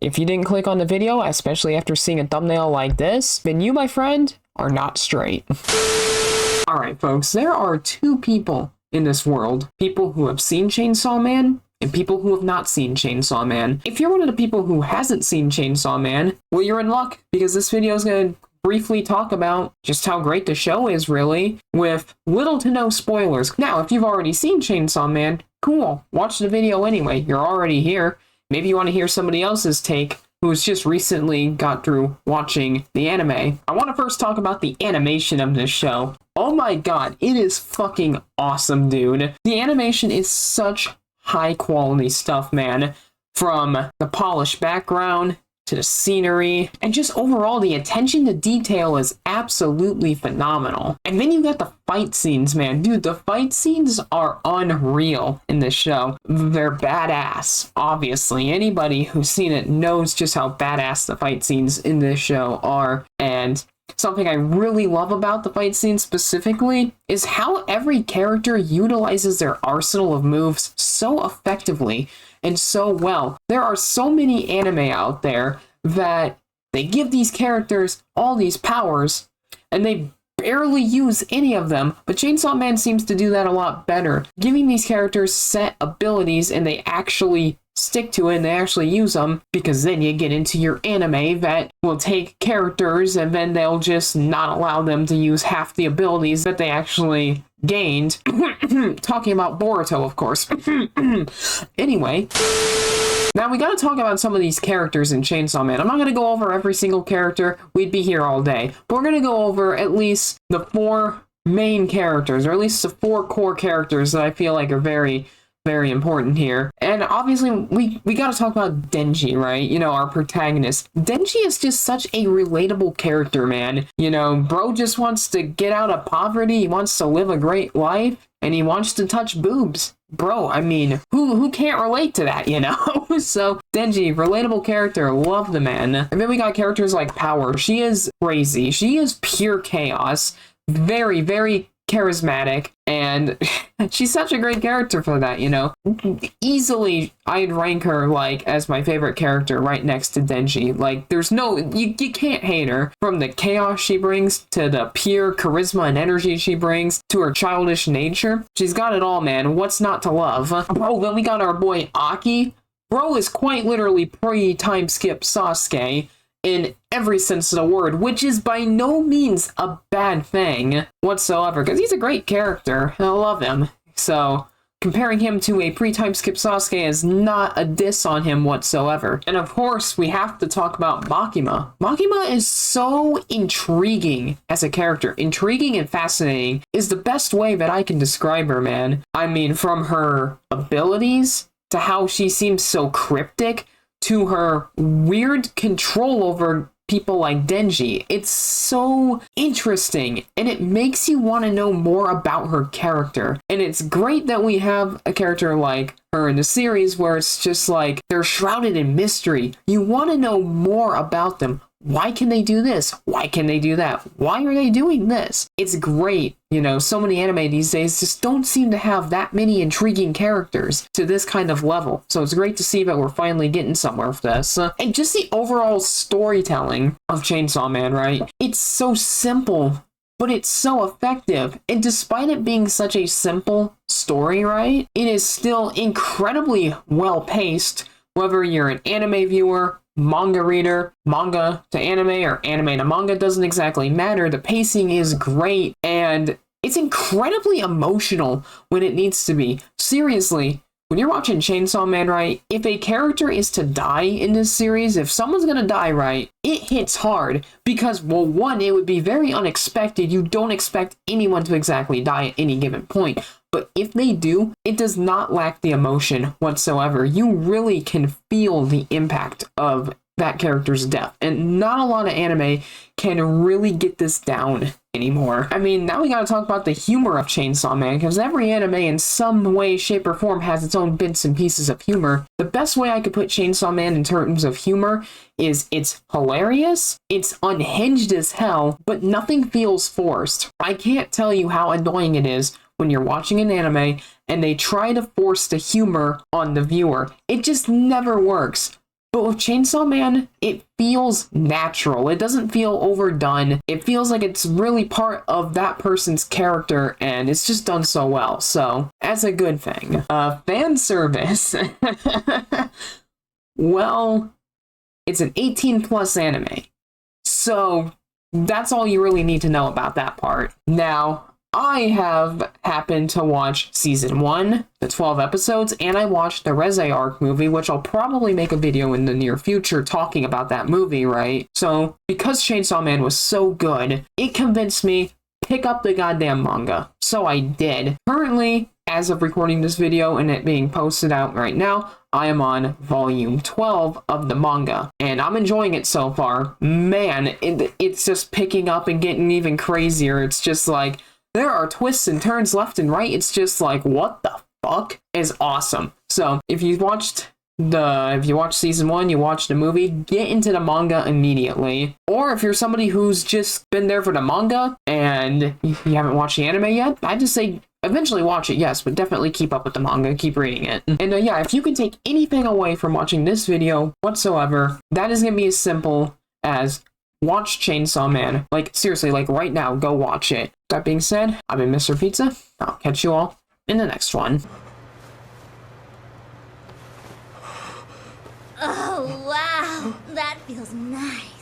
If you didn't click on the video, especially after seeing a thumbnail like this, then you, my friend, are not straight. Alright folks, there are two people in this world. People who have seen Chainsaw Man and people who have not seen Chainsaw Man. If you're one of the people who hasn't seen Chainsaw Man, well, you're in luck, because this video is going to briefly talk about just how great the show is, really, with little to no spoilers. Now, if you've already seen Chainsaw Man, cool, watch the video anyway. You're already here. Maybe you want to hear somebody else's take who's just recently got through watching the anime. I want to first talk about the animation of this show. Oh my god, it is fucking awesome, dude. The animation is such high quality stuff, man. From the polished background to the scenery, and just overall the attention to detail is absolutely phenomenal. And then you got the fight scenes, man. Dude, the fight scenes are unreal in this show. They're badass, obviously. Anybody who's seen it knows just how badass the fight scenes in this show are. And something I really love about the fight scenes specifically is how every character utilizes their arsenal of moves so effectively and so well. There are so many anime out there that they give these characters all these powers and they barely use any of them, but Chainsaw Man seems to do that a lot better, giving these characters set abilities and they actually stick to it and they actually use them, because then you get into your anime that will take characters and then they'll just not allow them to use half the abilities that they actually gained. Talking about Boruto, of course. Anyway, now we gotta talk about some of these characters in Chainsaw Man. I'm not gonna go over every single character, we'd be here all day, but we're gonna go over at least the 4 main characters, or at least the 4 core characters that I feel like are very important here. And obviously we gotta talk about Denji, right? You know, our protagonist. Denji is just such a relatable character, man. You know, bro just wants to get out of poverty, he wants to live a great life, and he wants to touch boobs. Bro, I mean, who can't relate to that, you know? So, Denji, relatable character, love the man. And then we got characters like Power. She is crazy. She is pure chaos. Very, very charismatic, and she's such a great character for that, you know. Easily, I'd rank her, like, as my favorite character right next to Denji. Like, there's no, you can't hate her. From the chaos she brings, to the pure charisma and energy she brings, to her childish nature. She's got it all, man. What's not to love? Oh, then we got our boy Aki. Bro is quite literally pre-time skip Sasuke in every sense of the word, which is by no means a bad thing whatsoever, because he's a great character. I love him. So, comparing him to a pre-time skip Sasuke is not a diss on him whatsoever. And of course, we have to talk about Makima. Makima is so intriguing as a character. Intriguing and fascinating is the best way that I can describe her, man. I mean, from her abilities, to how she seems so cryptic, to her weird control over people like Denji. It's so interesting, and it makes you want to know more about her character. And it's great that we have a character like her in the series where it's just like, they're shrouded in mystery. You want to know more about them. Why can they do this? Why can they do that? Why are they doing this? It's great. You know, so many anime these days just don't seem to have that many intriguing characters to this kind of level. So it's great to see that we're finally getting somewhere with this. And just the overall storytelling of Chainsaw Man, right? It's so simple, but it's so effective. And despite it being such a simple story, right? It is still incredibly well paced, whether you're an anime viewer, manga reader, manga to anime, or anime to manga, doesn't exactly matter. The pacing is great, and it's incredibly emotional when it needs to be. Seriously, when you're watching Chainsaw Man, right, if a character is to die in this series, if someone's gonna die, right, it hits hard, because, well, one, it would be very unexpected. You don't expect anyone to exactly die at any given point. But if they do, it does not lack the emotion whatsoever. You really can feel the impact of that character's death. And not a lot of anime can really get this down anymore. I mean, now we gotta talk about the humor of Chainsaw Man, because every anime in some way, shape, or form has its own bits and pieces of humor. The best way I could put Chainsaw Man in terms of humor is it's hilarious, it's unhinged as hell, but nothing feels forced. I can't tell you how annoying it is when you're watching an anime and they try to force the humor on the viewer. It just never works. But with Chainsaw Man, it feels natural. It doesn't feel overdone. It feels like it's really part of that person's character, and it's just done so well. So, that's a good thing. Fan service. Well, it's an 18+ anime. So, that's all you really need to know about that part. Now, I have happened to watch season 1, the 12 episodes, and I watched the Reze Arc movie, which I'll probably make a video in the near future talking about that movie, right? So, because Chainsaw Man was so good, it convinced me, pick up the goddamn manga. So I did. Currently, as of recording this video and it being posted out right now, I am on volume 12 of the manga, and I'm enjoying it so far. Man, it's just picking up and getting even crazier. It's just like, there are twists and turns left and right. It's just like, what the fuck is awesome. So if you watched season 1, you watched the movie, get into the manga immediately. Or if you're somebody who's just been there for the manga and you haven't watched the anime yet, I just say eventually watch it, yes, but definitely keep up with the manga, keep reading it. And yeah, if you can take anything away from watching this video whatsoever, that is gonna be as simple as watch Chainsaw Man. Like, seriously, like right now, go watch it. That being said, I've been Mr. Pizza. I'll catch you all in the next one. Oh, wow. That feels nice.